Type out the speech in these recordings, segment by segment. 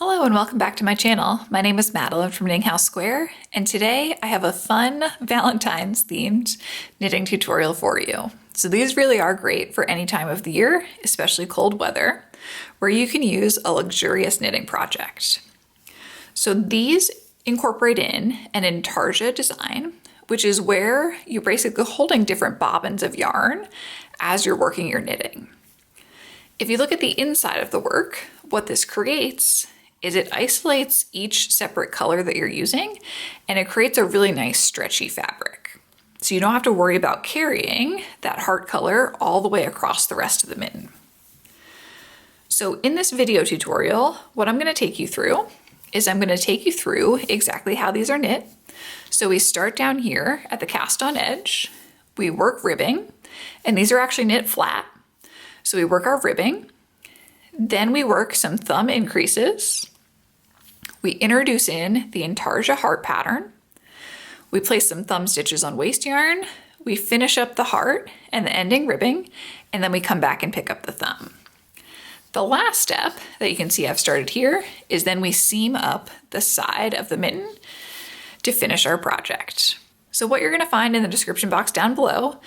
Hello and welcome back to my channel. My name is Madeline from Knitting House Square, and today I have a fun Valentine's themed knitting tutorial for you. So these really are great for any time of the year, especially cold weather, where you can use a luxurious knitting project. So these incorporate in an Intarsia design, which is where you're basically holding different bobbins of yarn as you're working your knitting. If you look at the inside of the work, what this creates is it isolates each separate color that you're using, and it creates a really nice stretchy fabric. So you don't have to worry about carrying that heart color all the way across the rest of the mitten. So in this video tutorial, what I'm gonna take you through is I'm gonna take you through exactly how these are knit. So we start down here at the cast on edge, we work ribbing, and these are actually knit flat. So we work our ribbing, then we work some thumb increases. We introduce in the Intarsia heart pattern. We place some thumb stitches on waste yarn. We finish up the heart and the ending ribbing, and then we come back and pick up the thumb. The last step that you can see I've started here is then we seam up the side of the mitten to finish our project. So what you're gonna find in the description box down below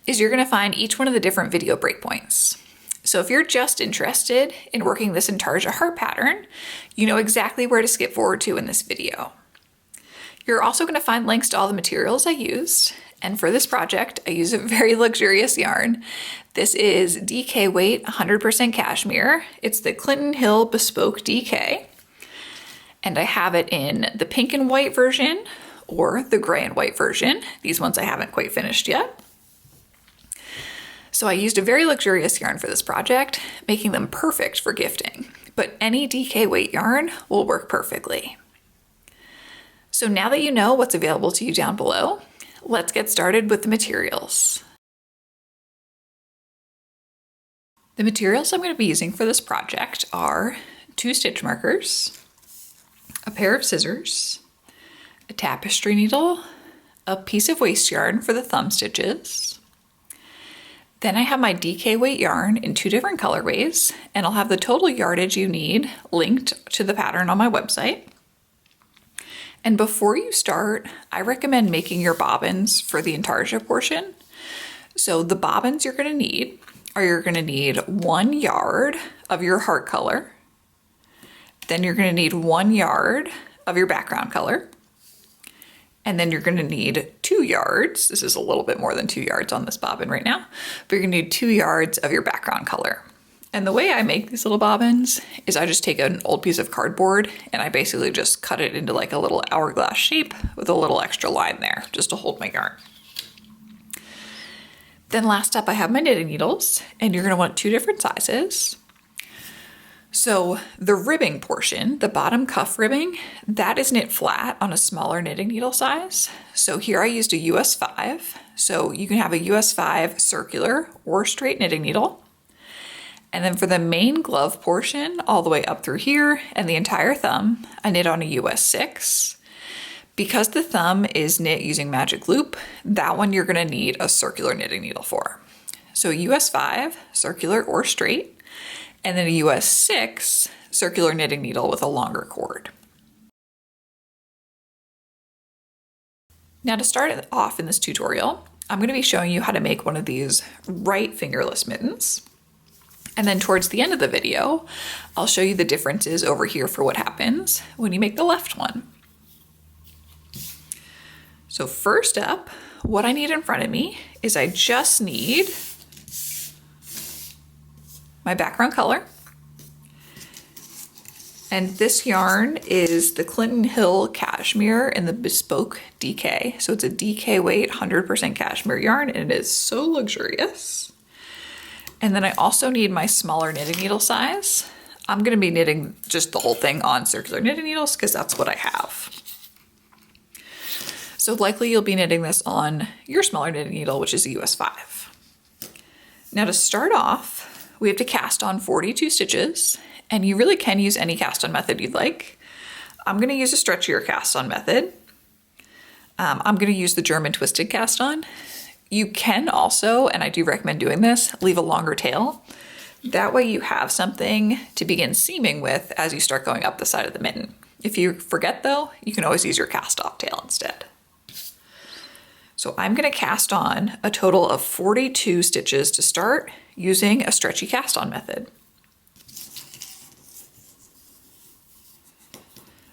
is you're gonna find each one of the different video breakpoints. So if you're just interested in working this Intarsia heart pattern, you know exactly where to skip forward to in this video. You're also going to find links to all the materials I used. And for this project, I use a very luxurious yarn. This is DK weight 100% cashmere. It's the Clinton Hill Bespoke DK. And I have it in the pink and white version or the gray and white version. These ones I haven't quite finished yet. So I used a very luxurious yarn for this project, making them perfect for gifting, but any DK weight yarn will work perfectly. So now that you know what's available to you down below, let's get started with the materials. The materials I'm going to be using for this project are 2 stitch markers, a pair of scissors, a tapestry needle, a piece of waste yarn for the thumb stitches. Then I have my DK weight yarn in 2 different colorways, and I'll have the total yardage you need linked to the pattern on my website. And before you start, I recommend making your bobbins for the Intarsia portion. So the bobbins you're gonna need are you're gonna need 1 yard of your heart color. Then you're gonna need 1 yard of your background color. And then you're gonna need 2 yards. This is a little bit more than 2 yards on this bobbin right now, but you're gonna need 2 yards of your background color. And the way I make these little bobbins is I just take an old piece of cardboard and I basically just cut it into like a little hourglass shape with a little extra line there just to hold my yarn. Then last up I have my knitting needles, and you're gonna want 2 different sizes. So the ribbing portion, the bottom cuff ribbing, that is knit flat on a smaller knitting needle size. So here I used a US 5. So you can have a US 5 circular or straight knitting needle. And then for the main glove portion, all the way up through here and the entire thumb, I knit on a US 6. Because the thumb is knit using magic loop, that one you're gonna need a circular knitting needle for. So US 5, circular or straight, and then a US 6 circular knitting needle with a longer cord. Now to start off in this tutorial, I'm going to be showing you how to make one of these right fingerless mittens. And then towards the end of the video, I'll show you the differences over here for what happens when you make the left one. So first up, what I need in front of me is I just need my background color. And this yarn is the Clinton Hill Cashmere in the Bespoke DK. So it's a DK weight 100% cashmere yarn, and it is so luxurious. And then I also need my smaller knitting needle size. I'm gonna be knitting just the whole thing on circular knitting needles because that's what I have. So likely you'll be knitting this on your smaller knitting needle, which is a US 5. Now to start off, we have to cast on 42 stitches, and you really can use any cast on method you'd like. I'm gonna use a stretchier cast on method. I'm gonna use the German twisted cast on. You can also, and I do recommend doing this, leave a longer tail That way you have something to begin seaming with as you start going up the side of the mitten. If you forget though, you can always use your cast off tail instead. So I'm going to cast on a total of 42 stitches to start using a stretchy cast on method.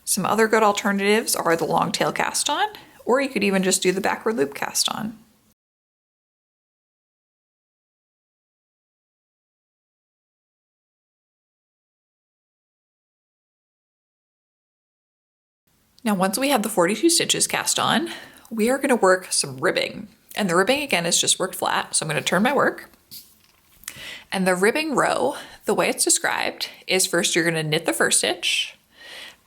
Some other good alternatives are the long tail cast on, or you could even just do the backward loop cast on. Now, once we have the 42 stitches cast on, we are going to work some ribbing. And the ribbing again is just worked flat. So I'm going to turn my work. And the ribbing row, the way it's described is first you're going to knit the first stitch.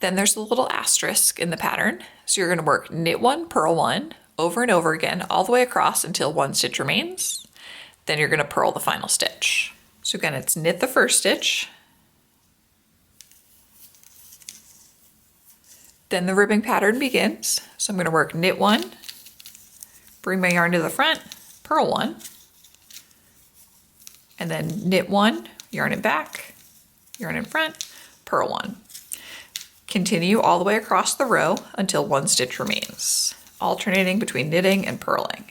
Then there's a little asterisk in the pattern. So you're going to work knit one, purl one, over and over again, all the way across until one stitch remains. Then you're going to purl the final stitch. So again, it's knit the first stitch. Then the ribbing pattern begins. So I'm going to work knit one, bring my yarn to the front, purl one, and then knit one, yarn it back, yarn in front, purl one. Continue all the way across the row until one stitch remains, alternating between knitting and purling.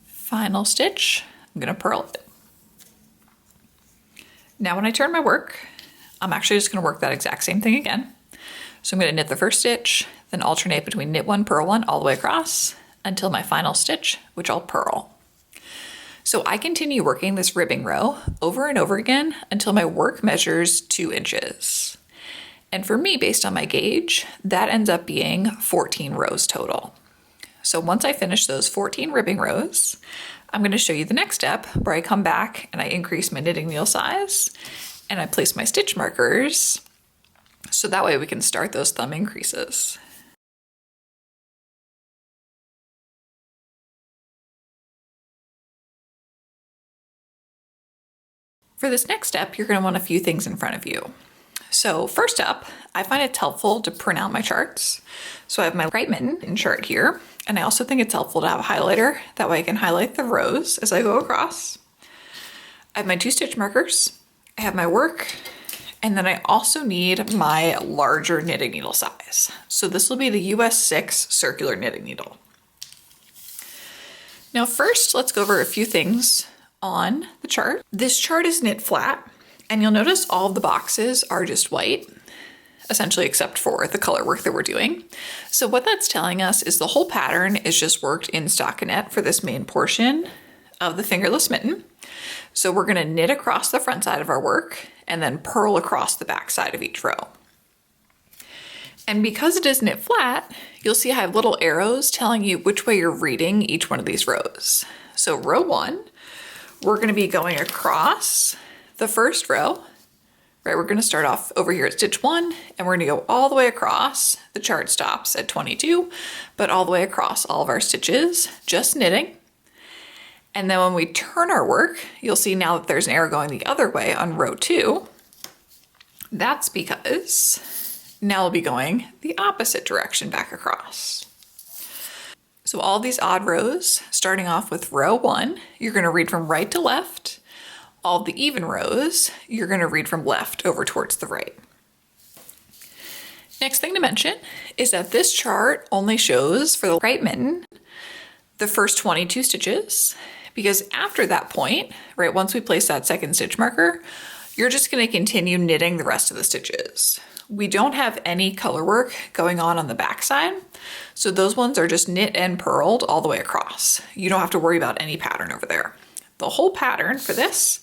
Final stitch, I'm going to purl it. Now when I turn my work, I'm actually just going to work that exact same thing again. So I'm going to knit the first stitch, then alternate between knit one, purl one, all the way across until my final stitch, which I'll purl. So I continue working this ribbing row over and over again until my work measures 2 inches. And for me, based on my gauge, that ends up being 14 rows total. So once I finish those 14 ribbing rows, I'm going to show you the next step where I come back and I increase my knitting needle size and I place my stitch markers so that way we can start those thumb increases. For this next step, you're going to want a few things in front of you. So first up, I find it's helpful to print out my charts. So I have my right mitten in chart here, and I also think it's helpful to have a highlighter. That way I can highlight the rows as I go across. I have my 2 stitch markers, I have my work, and then I also need my larger knitting needle size. So this will be the US 6 circular knitting needle. Now first, let's go over a few things on the chart. This chart is knit flat, and you'll notice all of the boxes are just white, essentially except for the color work that we're doing. So what that's telling us is the whole pattern is just worked in stockinette for this main portion of the fingerless mitten. So we're gonna knit across the front side of our work and then purl across the back side of each row. And because it is knit flat, you'll see I have little arrows telling you which way you're reading each one of these rows. So row 1, we're gonna be going across the first row, right? We're gonna start off over here at stitch 1, and we're gonna go all the way across. The chart stops at 22, but all the way across all of our stitches, just knitting. And then when we turn our work, you'll see now that there's an arrow going the other way on row 2. That's because now we'll be going the opposite direction back across. So all these odd rows, starting off with row 1, you're gonna read from right to left. All the even rows, you're gonna read from left over towards the right. Next thing to mention is that this chart only shows for the right mitten the first 22 stitches, because after that point, right, once we place that second stitch marker, you're just gonna continue knitting the rest of the stitches. We don't have any color work going on the back side, so those ones are just knit and purled all the way across. You don't have to worry about any pattern over there. The whole pattern for this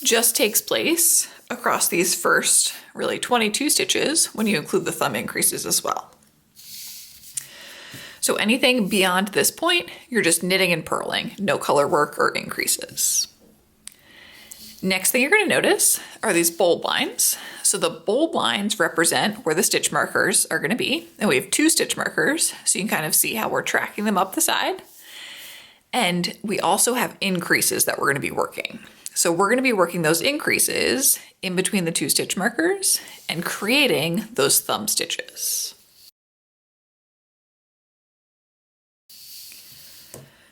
just takes place across these first really 22 stitches when you include the thumb increases as well. So anything beyond this point, you're just knitting and purling, no color work or increases. Next thing you're going to notice are these bold lines. So the bold lines represent where the stitch markers are going to be. And we have 2 stitch markers, so you can kind of see how we're tracking them up the side. And we also have increases that we're going to be working. So we're going to be working those increases in between the 2 stitch markers and creating those thumb stitches.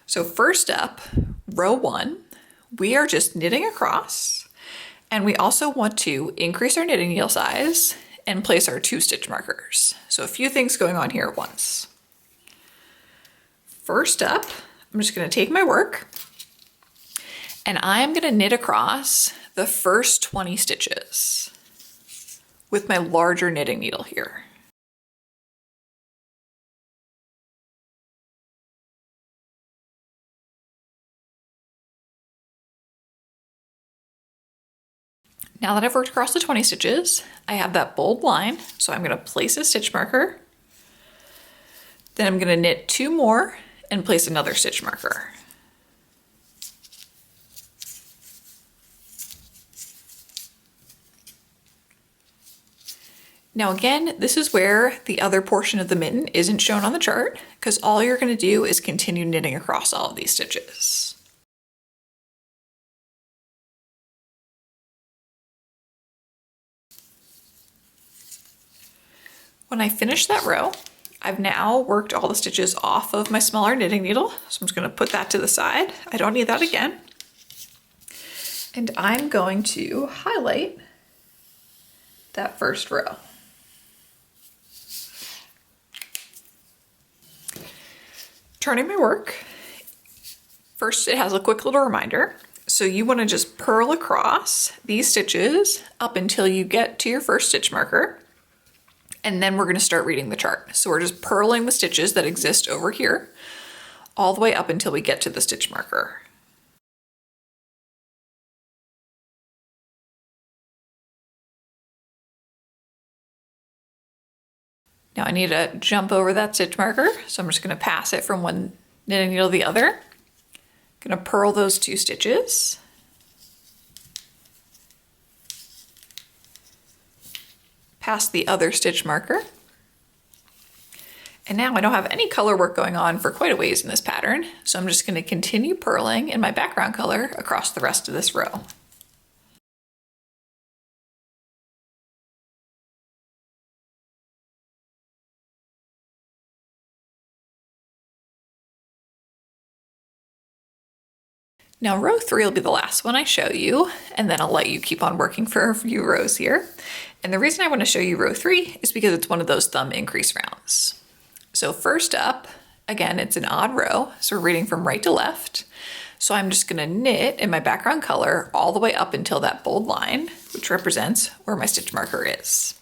So first up, row 1, we are just knitting across, and we also want to increase our knitting needle size and place our 2 stitch markers. So a few things going on here at once. First up, I'm just going to take my work and I'm going to knit across the first 20 stitches with my larger knitting needle here. Now that I've worked across the 20 stitches, I have that bold line, so I'm going to place a stitch marker. Then I'm going to knit 2 more and place another stitch marker. Now again, this is where the other portion of the mitten isn't shown on the chart, because all you're going to do is continue knitting across all of these stitches. When I finish that row, I've now worked all the stitches off of my smaller knitting needle, so I'm just going to put that to the side. I don't need that again. And I'm going to highlight that first row. Turning my work, first it has a quick little reminder. So you want to just purl across these stitches up until you get to your first stitch marker. And then we're going to start reading the chart. So we're just purling the stitches that exist over here all the way up until we get to the stitch marker. Now I need to jump over that stitch marker, so I'm just going to pass it from one knitting needle to the other. I'm going to purl those 2 stitches. Past the other stitch marker. And now I don't have any color work going on for quite a ways in this pattern, so I'm just going to continue purling in my background color across the rest of this row. Now row 3 will be the last one I show you, and then I'll let you keep on working for a few rows here. And the reason I want to show you row 3 is because it's one of those thumb increase rounds. So first up, again, it's an odd row, so we're reading from right to left. So I'm just going to knit in my background color all the way up until that bold line, which represents where my stitch marker is.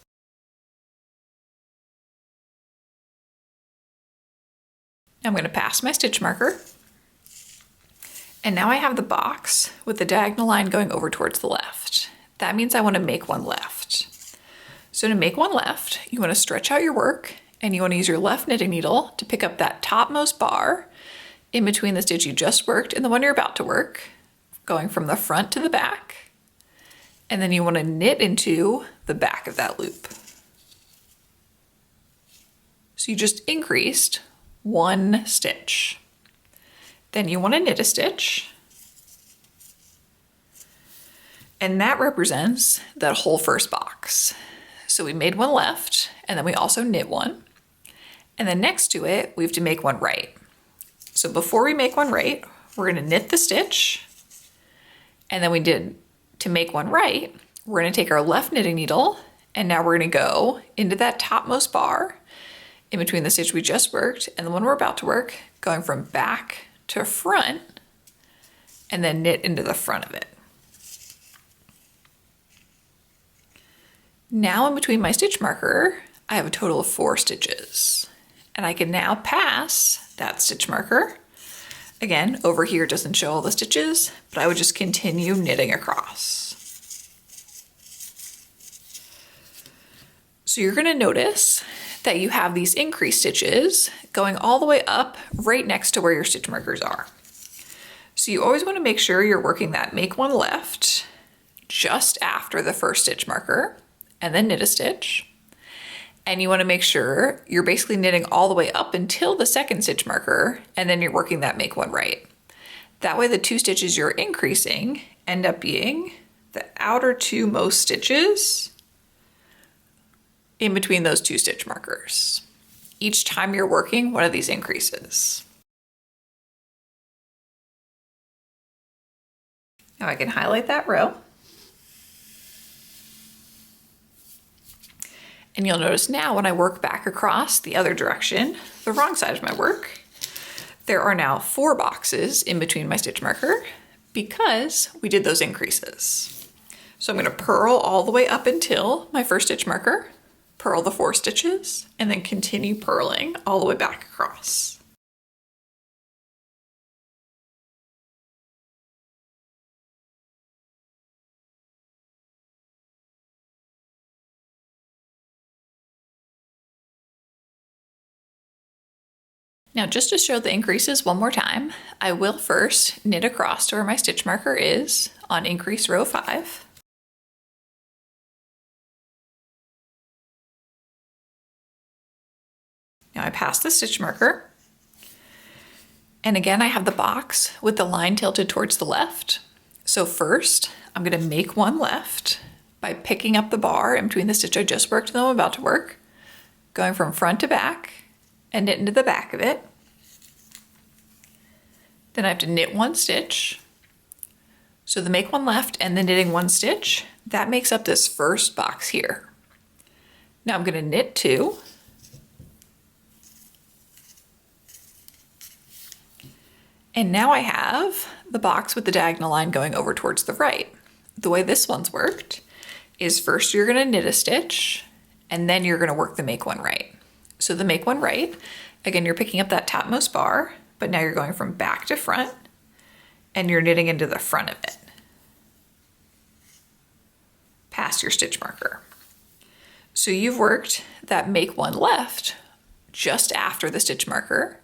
I'm going to pass my stitch marker. And now I have the box with the diagonal line going over towards the left. That means I want to make one left. So to make one left, you want to stretch out your work and you want to use your left knitting needle to pick up that topmost bar in between the stitch you just worked and the one you're about to work, going from the front to the back. And then you want to knit into the back of that loop. So you just increased 1 stitch. Then you want to knit a stitch. And that represents that whole first box. So we made one left, and then we also knit one. And then next to it, we have to make one right. So before we make one right, we're going to knit the stitch. And then to make one right, we're going to take our left knitting needle, and now we're going to go into that topmost bar in between the stitch we just worked and the one we're about to work, going from back to front, and then knit into the front of it. Now in between my stitch marker, I have a total of 4 stitches. And I can now pass that stitch marker. Again, over here it doesn't show all the stitches, but I would just continue knitting across. So you're going to notice that you have these increased stitches going all the way up right next to where your stitch markers are. So you always want to make sure you're working that make one left just after the first stitch marker, and then knit a stitch. And you want to make sure you're basically knitting all the way up until the second stitch marker, and then you're working that make one right. That way the 2 stitches you're increasing end up being the outer 2 most stitches in between those 2 stitch markers. Each time you're working one of these increases. Now I can highlight that row. And you'll notice now when I work back across the other direction, the wrong side of my work, there are now 4 boxes in between my stitch marker because we did those increases. So I'm going to purl all the way up until my first stitch marker, purl the 4 stitches, and then continue purling all the way back across. Now, just to show the increases one more time, I will first knit across to where my stitch marker is on increase row 5. Now I pass the stitch marker, and again I have the box with the line tilted towards the left. So first I'm going to make one left by picking up the bar in between the stitch I just worked and the one I'm about to work, going from front to back and knit into the back of it. Then I have to knit 1 stitch. So the make one left and then knitting 1 stitch, that makes up this first box here. Now I'm going to knit 2. And now I have the box with the diagonal line going over towards the right. The way this one's worked is first you're going to knit a stitch and then you're going to work the make one right. So the make one right, again, you're picking up that topmost bar, but now you're going from back to front and you're knitting into the front of it, past your stitch marker. So you've worked that make one left just after the stitch marker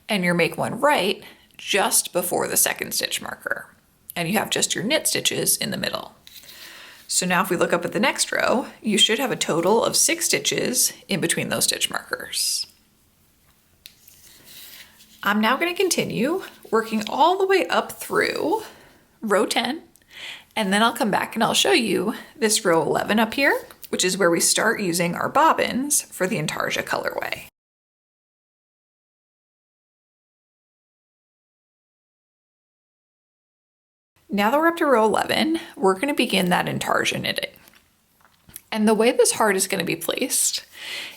and your make one right just before the second stitch marker. And you have just your knit stitches in the middle. So now if we look up at the next row, you should have a total of 6 stitches in between those stitch markers. I'm now going to continue working all the way up through row 10, and then I'll come back and I'll show you this row 11 up here, which is where we start using our bobbins for the Intarsia colorway. Now that we're up to row 11, we're going to begin that Intarsia knitting. And the way this heart is going to be placed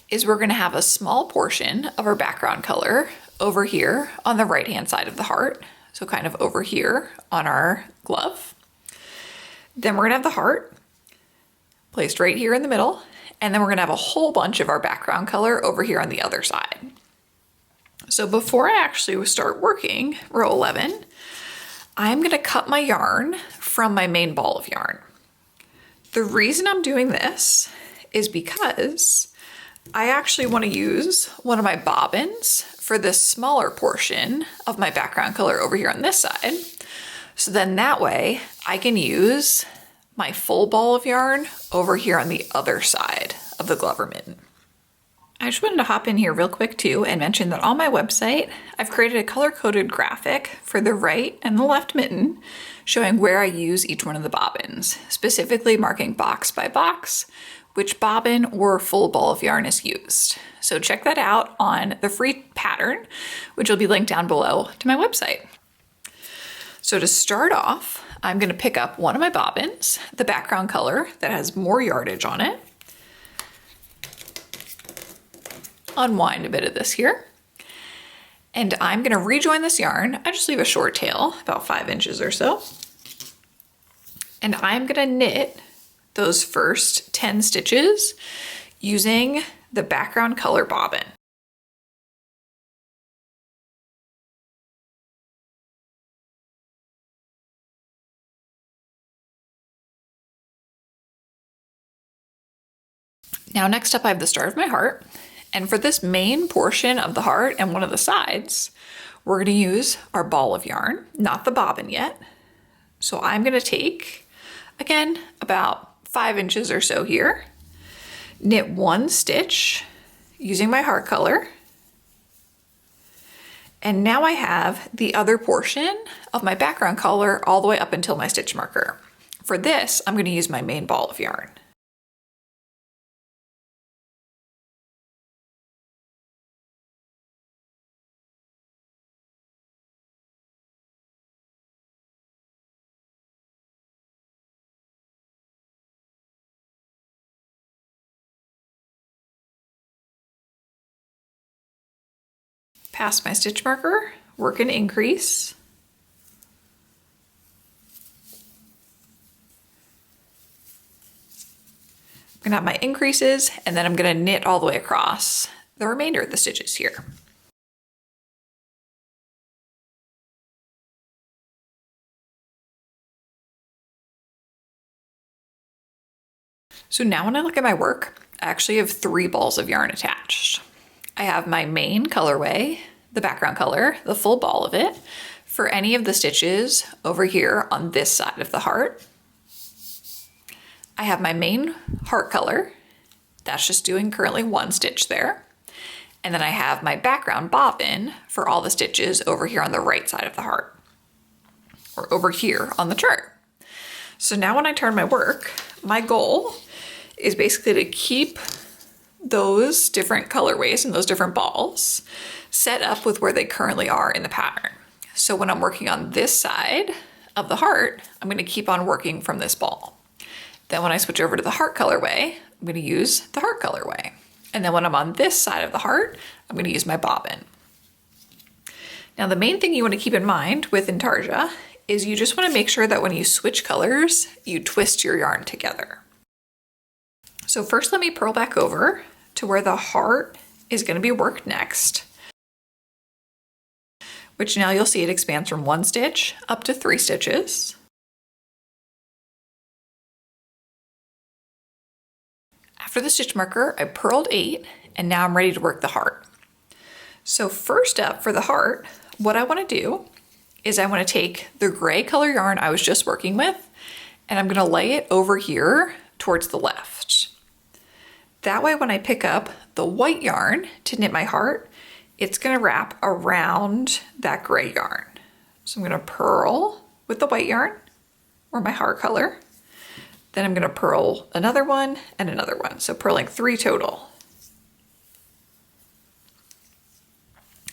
is we're going to have a small portion of our background color over here on the right hand side of the heart. So kind of over here on our glove. Then we're going to have the heart placed right here in the middle. And then we're going to have a whole bunch of our background color over here on the other side. So before I actually start working row 11, I'm going to cut my yarn from my main ball of yarn. The reason I'm doing this is because I actually want to use one of my bobbins for this smaller portion of my background color over here on this side. So then that way I can use my full ball of yarn over here on the other side of the glove or mitten. I just wanted to hop in here real quick too and mention that on my website, I've created a color-coded graphic for the right and the left mitten showing where I use each one of the bobbins, specifically marking box by box which bobbin or full ball of yarn is used. So check that out on the free pattern, which will be linked down below to my website. So to start off, I'm going to pick up one of my bobbins, the background color that has more yardage on it, unwind a bit of this here. And I'm going to rejoin this yarn. I just leave a short tail, about 5 inches or so. And I'm going to knit those first 10 stitches using the background color bobbin. Now next up I have the start of my heart. And for this main portion of the heart and one of the sides, we're going to use our ball of yarn, not the bobbin yet. So I'm going to take, again, about 5 inches or so here, knit 1 stitch using my heart color, And now I have the other portion of my background color all the way up until my stitch marker. For this, I'm going to use my main ball of yarn. Past my stitch marker, work an increase. I'm gonna have my increases, and then I'm gonna knit all the way across the remainder of the stitches here. So now when I look at my work, I actually have 3 balls of yarn attached. I have my main colorway, the background color, the full ball of it, for any of the stitches over here on this side of the heart. I have my main heart color, that's just doing currently 1 stitch there. And then I have my background bobbin for all the stitches over here on the right side of the heart, or over here on the chart. So now when I turn my work, my goal is basically to keep those different colorways and those different balls set up with where they currently are in the pattern. So when I'm working on this side of the heart, I'm going to keep on working from this ball. Then when I switch over to the heart colorway, I'm going to use the heart colorway. And then when I'm on this side of the heart, I'm going to use my bobbin. Now the main thing you want to keep in mind with Intarsia is you just want to make sure that when you switch colors, you twist your yarn together. So first let me purl back over to where the heart is going to be worked next, which now you'll see it expands from 1 stitch up to 3 stitches. After the stitch marker, I purled 8, and now I'm ready to work the heart. So first up for the heart, what I want to do is I want to take the gray color yarn I was just working with, and I'm going to lay it over here towards the left. That way when I pick up the white yarn to knit my heart, it's going to wrap around that gray yarn. So I'm going to purl with the white yarn, or my heart color. Then I'm going to purl another one and another one. So purling 3 total.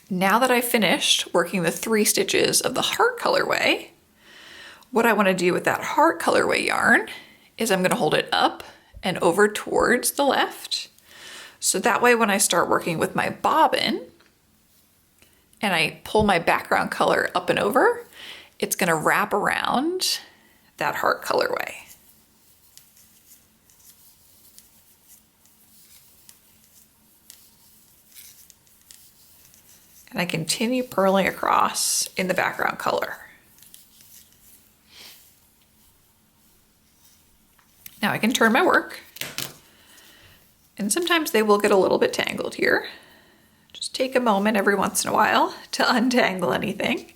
Now that I've finished working the 3 stitches of the heart colorway, what I want to do with that heart colorway yarn is I'm going to hold it up and over towards the left. So that way when I start working with my bobbin and I pull my background color up and over, it's going to wrap around that heart colorway. And I continue purling across in the background color. Now I can turn my work, and sometimes they will get a little bit tangled here. Just take a moment every once in a while to untangle anything.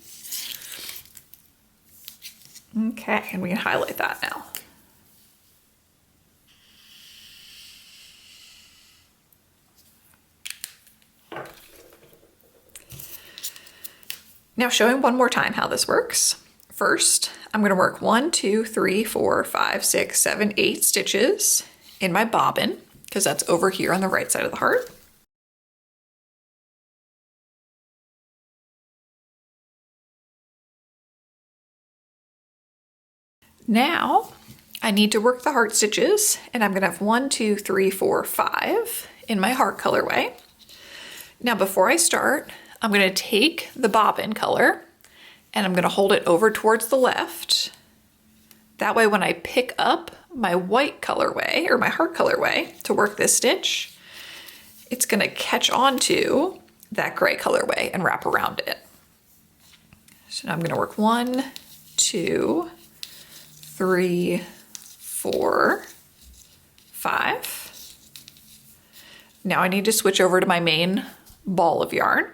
Okay, and we can highlight that now. Now showing one more time how this works. First, I'm going to work 1, 2, 3, 4, 5, 6, 7, 8 stitches in my bobbin, because that's over here on the right side of the heart. Now I need to work the heart stitches, and I'm going to have 1, 2, 3, 4, 5 in my heart colorway. Now before I start, I'm going to take the bobbin color and I'm going to hold it over towards the left. That way when I pick up my white colorway or my heart colorway to work this stitch, it's going to catch onto that gray colorway and wrap around it. So now I'm going to work 1, 2, 3, 4, 5. Now I need to switch over to my main ball of yarn.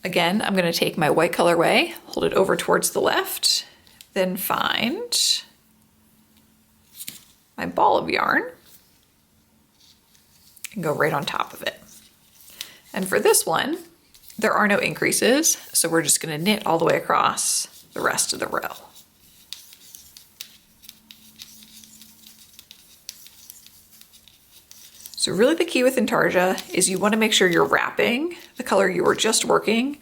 Again, I'm going to take my white colorway, hold it over towards the left, then find my ball of yarn and go right on top of it. And for this one, There are no increases, so we're just gonna knit all the way across the rest of the row. So really the key with Intarsia is you wanna make sure you're wrapping the color you were just working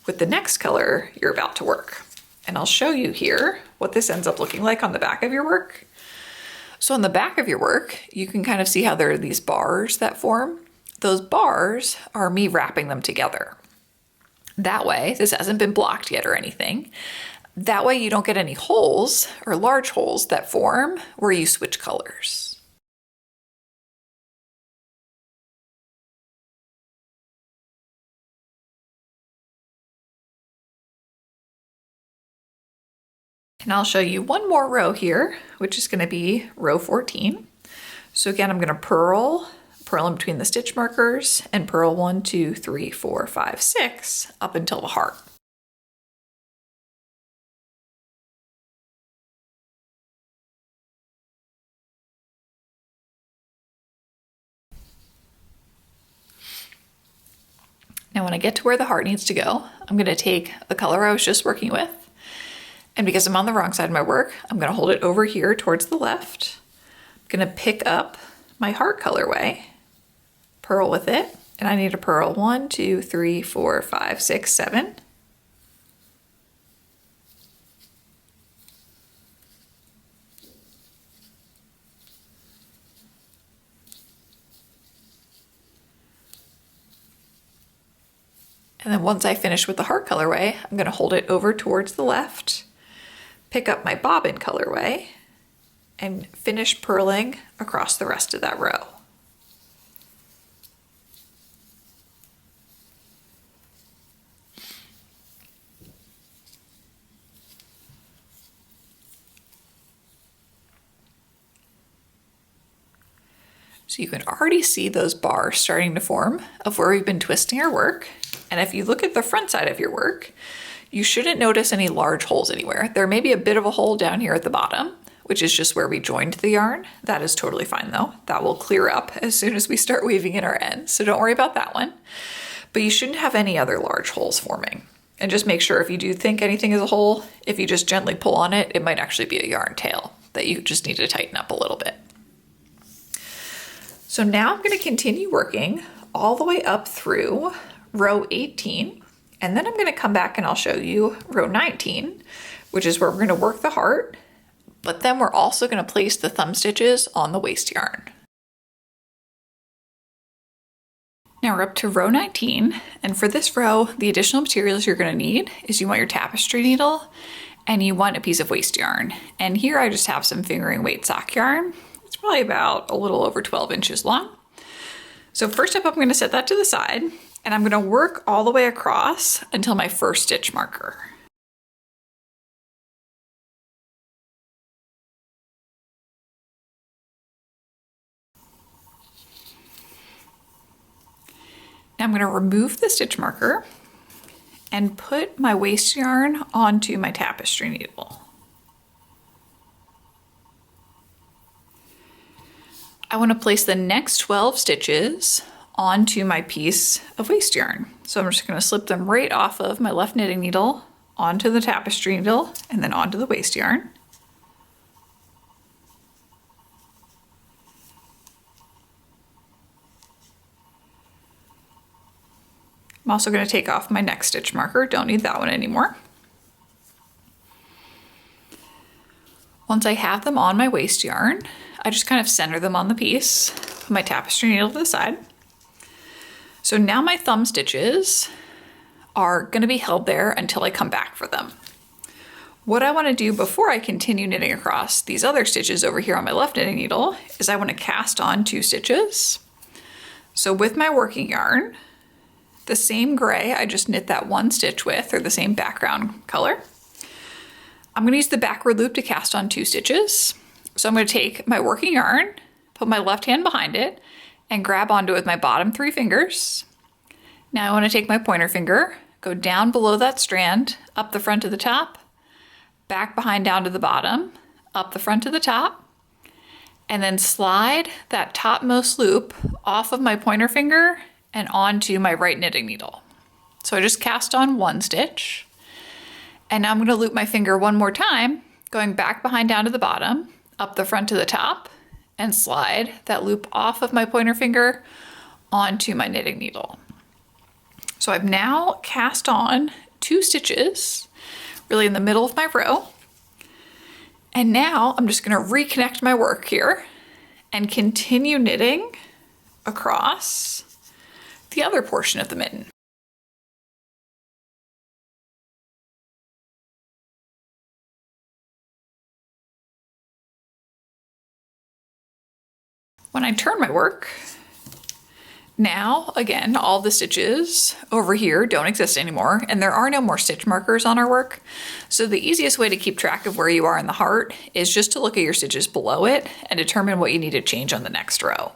with the next color you're about to work. And I'll show you here what this ends up looking like on the back of your work. So on the back of your work, you can kind of see how there are these bars that form. Those bars are me wrapping them together. That way, this hasn't been blocked yet or anything. That way you don't get any holes or large holes that form where you switch colors. And I'll show you one more row here, which is gonna be row 14. So again, I'm gonna purl in between the stitch markers and purl 1, 2, 3, 4, 5, 6 up until the heart. Now when I get to where the heart needs to go, I'm gonna take the color I was just working with, and because I'm on the wrong side of my work, I'm gonna hold it over here towards the left. I'm gonna pick up my heart colorway, purl with it, and I need to purl 1, 2, 3, 4, 5, 6, 7. And then once I finish with the heart colorway, I'm gonna hold it over towards the left, pick up my bobbin colorway, and finish purling across the rest of that row. So you can already see those bars starting to form of where we've been twisting our work. And if you look at the front side of your work, you shouldn't notice any large holes anywhere. There may be a bit of a hole down here at the bottom, which is just where we joined the yarn. That is totally fine though. That will clear up as soon as we start weaving in our ends. So don't worry about that one. But you shouldn't have any other large holes forming. And just make sure if you do think anything is a hole, if you just gently pull on it, it might actually be a yarn tail that you just need to tighten up a little bit. So now I'm going to continue working all the way up through row 18, and then I'm going to come back and I'll show you row 19, which is where we're going to work the heart, but then we're also going to place the thumb stitches on the waste yarn. Now we're up to row 19, and for this row, the additional materials you're going to need is you want your tapestry needle and you want a piece of waste yarn. And here I just have some fingering weight sock yarn. It's probably about a little over 12 inches long. So first up, I'm going to set that to the side, and I'm going to work all the way across until my first stitch marker. Now I'm going to remove the stitch marker and put my waste yarn onto my tapestry needle. I want to place the next 12 stitches onto my piece of waste yarn. So I'm just going to slip them right off of my left knitting needle onto the tapestry needle and then onto the waste yarn. I'm also going to take off my next stitch marker. Don't need that one anymore. Once I have them on my waste yarn, I just kind of center them on the piece, put my tapestry needle to the side. So now my thumb stitches are going to be held there until I come back for them. What I want to do before I continue knitting across these other stitches over here on my left knitting needle is I want to cast on 2 stitches. So with my working yarn, the same gray I just knit that 1 stitch with, or the same background color, I'm going to use the backward loop to cast on 2 stitches. So I'm going to take my working yarn, put my left hand behind it, and grab onto it with my bottom 3 fingers. Now I want to take my pointer finger, go down below that strand, up the front to the top, back behind down to the bottom, up the front to the top, and then slide that topmost loop off of my pointer finger and onto my right knitting needle. So I just cast on one stitch, and now I'm going to loop my finger one more time, going back behind down to the bottom, up the front to the top, and slide that loop off of my pointer finger onto my knitting needle. So I've now cast on 2 stitches, really in the middle of my row. And now I'm just going to reconnect my work here and continue knitting across the other portion of the mitten. When I turn my work, now, again, all the stitches over here don't exist anymore, and there are no more stitch markers on our work. So the easiest way to keep track of where you are in the heart is just to look at your stitches below it and determine what you need to change on the next row.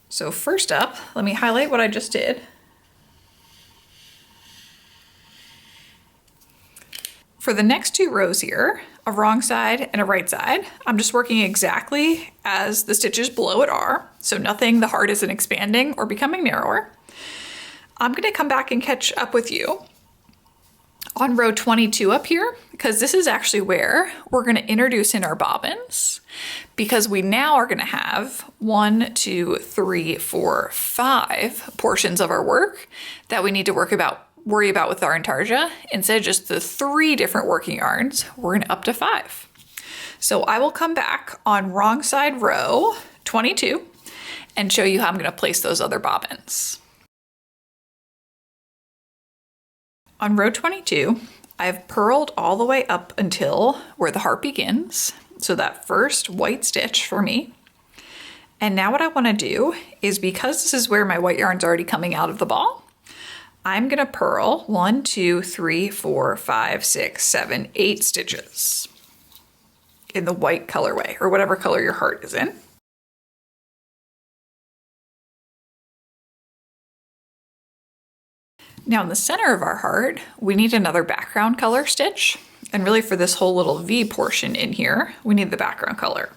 So first up, let me highlight what I just did. For the next 2 rows here, a wrong side and a right side, I'm just working exactly as the stitches below it are, so nothing, the heart isn't expanding or becoming narrower. I'm gonna come back and catch up with you on row 22 up here, because this is actually where we're gonna introduce in our bobbins, because we now are gonna have 1, 2, 3, 4, 5 portions of our work that we need to worry about with our Intarsia. Instead of just the 3 different working yarns, we're gonna up to 5. So I will come back on wrong side row 22 and show you how I'm gonna place those other bobbins. On row 22, I've purled all the way up until where the heart begins. So that first white stitch for me. And now what I wanna do is, because this is where my white yarn's already coming out of the ball, I'm gonna purl 1, 2, 3, 4, 5, 6, 7, 8 stitches in the white colorway, or whatever color your heart is in. Now in the center of our heart, we need another background color stitch. And really for this whole little V portion in here, we need the background color.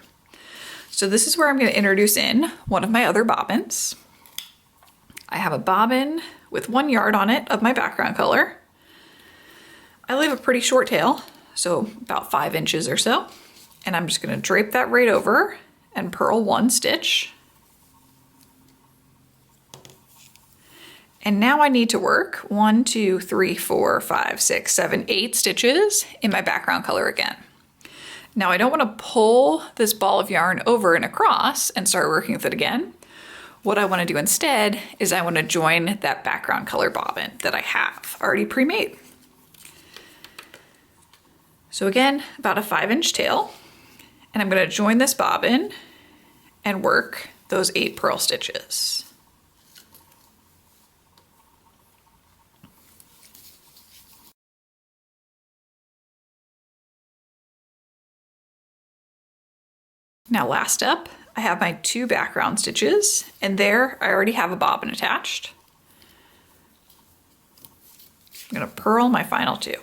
So this is where I'm gonna introduce in one of my other bobbins. I have a bobbin with 1 yard on it of my background color. I leave a pretty short tail, so about 5 inches or so. And I'm just gonna drape that right over and purl 1 stitch. And now I need to work 1, 2, 3, 4, 5, 6, 7, 8 stitches in my background color again. Now I don't wanna pull this ball of yarn over and across and start working with it again. What I want to do instead is I want to join that background color bobbin that I have already pre-made. So again, about a 5-inch tail, and I'm going to join this bobbin and work those 8 purl stitches. Now last up, I have my 2 background stitches, and there I already have a bobbin attached. I'm gonna purl my final 2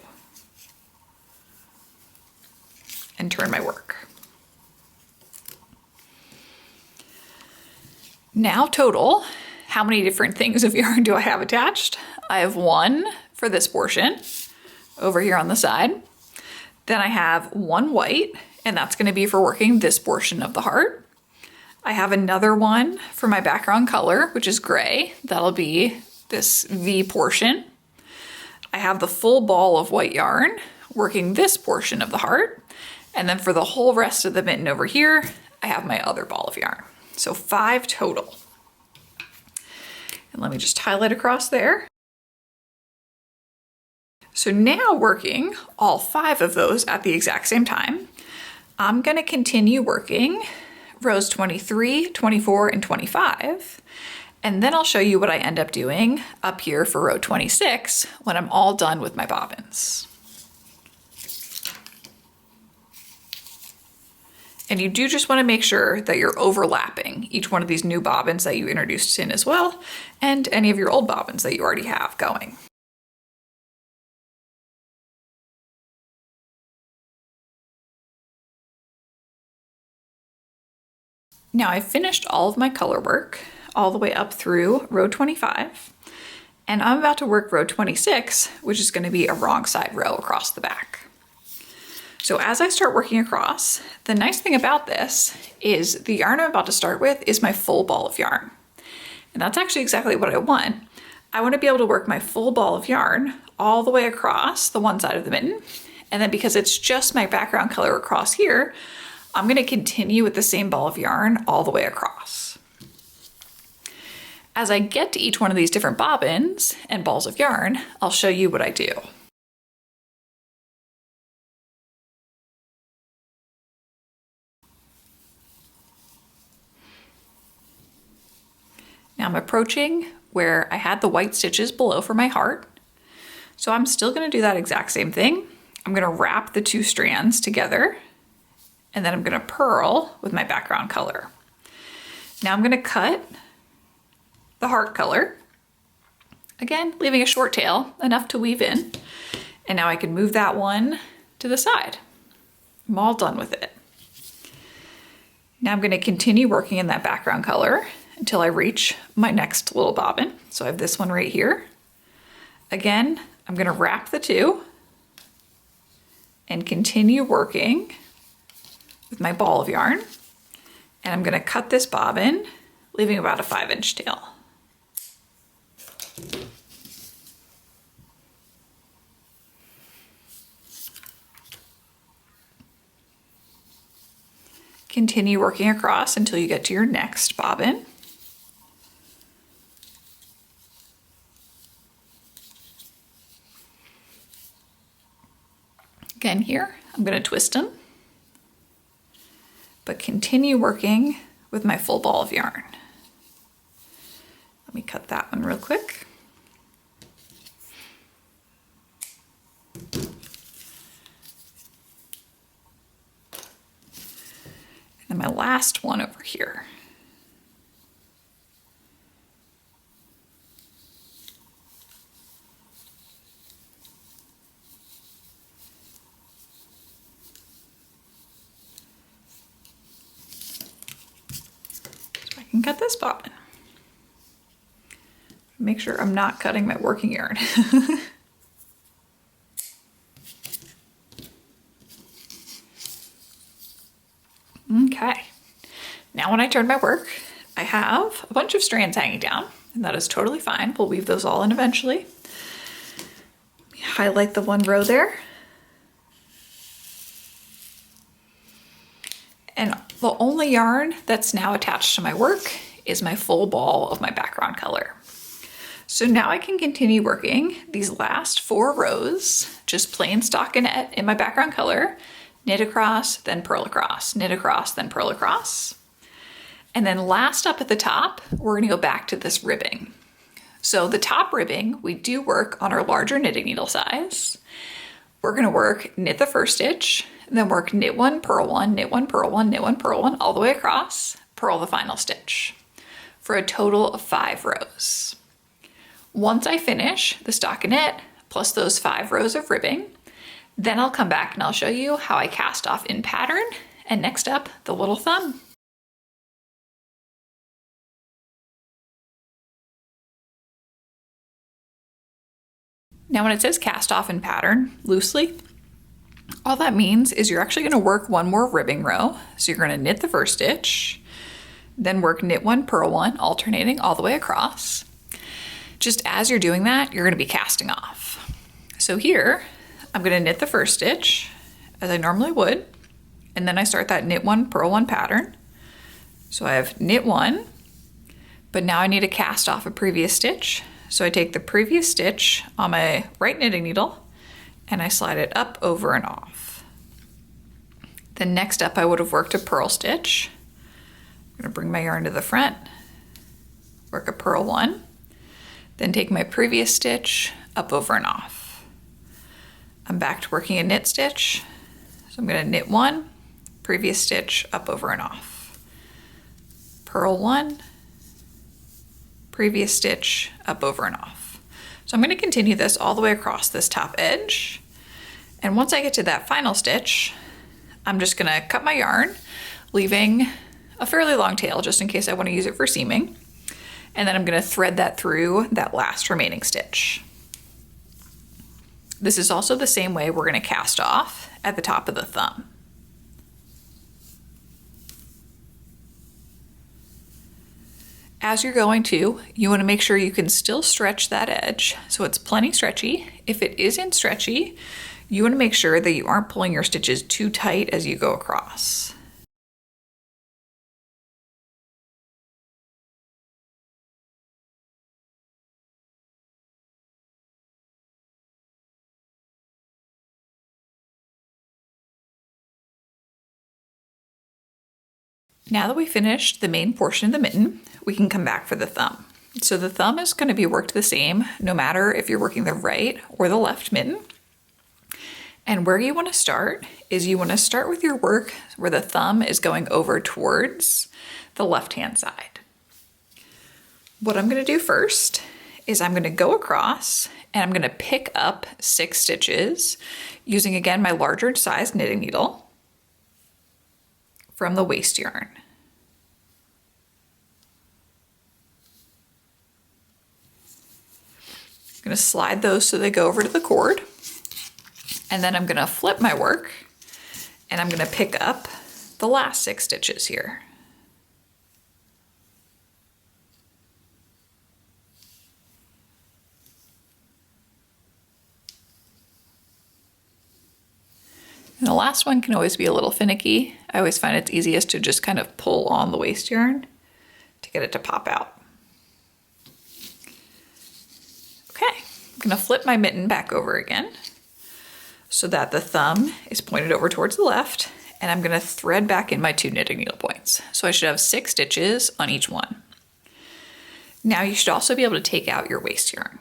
and turn my work. Now total, how many different things of yarn do I have attached? I have 1 for this portion over here on the side. Then I have 1 white, and that's gonna be for working this portion of the heart. I have another one for my background color, which is gray. That'll be this V portion. I have the full ball of white yarn working this portion of the heart. And then for the whole rest of the mitten over here, I have my other ball of yarn. So 5 total. And let me just highlight across there. So now working all 5 of those at the exact same time, I'm gonna continue working rows 23, 24, and 25. And then I'll show you what I end up doing up here for row 26 when I'm all done with my bobbins. And you do just want to make sure that you're overlapping each one of these new bobbins that you introduced in as well, and any of your old bobbins that you already have going. Now I've finished all of my color work all the way up through row 25. And I'm about to work row 26, which is going to be a wrong side row across the back. So as I start working across, the nice thing about this is the yarn I'm about to start with is my full ball of yarn. And that's actually exactly what I want. I want to be able to work my full ball of yarn all the way across the one side of the mitten. And then because it's just my background color across here, I'm going to continue with the same ball of yarn all the way across. As I get to each one of these different bobbins and balls of yarn, I'll show you what I do. Now I'm approaching where I had the white stitches below for my heart. So I'm still going to do that exact same thing. I'm going to wrap the two strands together, and then I'm going to purl with my background color. Now I'm going to cut the heart color, again leaving a short tail, enough to weave in. And now I can move that one to the side. I'm all done with it. Now I'm going to continue working in that background color until I reach my next little bobbin. So I have this one right here. Again, I'm going to wrap the two and continue working with my ball of yarn. And I'm going to cut this bobbin, leaving about a 5-inch tail. Continue working across until you get to your next bobbin. Again here, I'm going to twist them, but continue working with my full ball of yarn. Let me cut that one real quick. And my last one over here. And cut this bobbin. Make sure I'm not cutting my working yarn. Okay, now when I turn my work, I have a bunch of strands hanging down, and that is totally fine. We'll weave those all in eventually. Let me highlight the one row there. And the only yarn that's now attached to my work is my full ball of my background color. So now I can continue working these last 4 rows, just plain stockinette in my background color, knit across, then purl across, knit across, then purl across. And then last up at the top, we're gonna go back to this ribbing. So the top ribbing, we do work on our larger knitting needle size. We're gonna work knit the first stitch, then work knit 1, purl 1, knit 1, purl 1, knit 1, purl 1, all the way across, purl the final stitch, for a total of 5 rows. Once I finish the stockinette, plus those 5 rows of ribbing, then I'll come back and I'll show you how I cast off in pattern, and next up, the little thumb. Now when it says cast off in pattern, loosely, all that means is you're actually going to work one more ribbing row. So you're going to knit the first stitch, then work knit 1, purl 1, alternating all the way across. Just as you're doing that, you're going to be casting off. So here, I'm going to knit the first stitch as I normally would, and then I start that knit 1, purl 1 pattern. So I have knit 1, but now I need to cast off a previous stitch. So I take the previous stitch on my right knitting needle and I slide it up, over, and off. Then next up I would have worked a purl stitch. I'm gonna bring my yarn to the front, work a purl 1, then take my previous stitch, up, over, and off. I'm back to working a knit stitch. So I'm gonna knit 1, previous stitch, up, over, and off. Purl 1, previous stitch, up, over, and off. So I'm going to continue this all the way across this top edge. And once I get to that final stitch, I'm just going to cut my yarn, leaving a fairly long tail just in case I want to use it for seaming. And then I'm going to thread that through that last remaining stitch. This is also the same way we're going to cast off at the top of the thumb. As you're going to, you want to make sure you can still stretch that edge so it's plenty stretchy. If it isn't stretchy, you want to make sure that you aren't pulling your stitches too tight as you go across. Now that we finished the main portion of the mitten, we can come back for the thumb. So the thumb is going to be worked the same no matter if you're working the right or the left mitten. And where you want to start is you want to start with your work where the thumb is going over towards the left-hand side. What I'm going to do first is I'm going to go across and I'm going to pick up 6 stitches using, again, my larger size knitting needle from the waste yarn. I'm going to slide those so they go over to the cord. And then I'm going to flip my work and I'm going to pick up the last 6 stitches here. And the last one can always be a little finicky. I always find it's easiest to just kind of pull on the waste yarn to get it to pop out. Okay, I'm going to flip my mitten back over again so that the thumb is pointed over towards the left, and I'm going to thread back in my 2 knitting needle points. So I should have 6 stitches on each one. Now you should also be able to take out your waste yarn.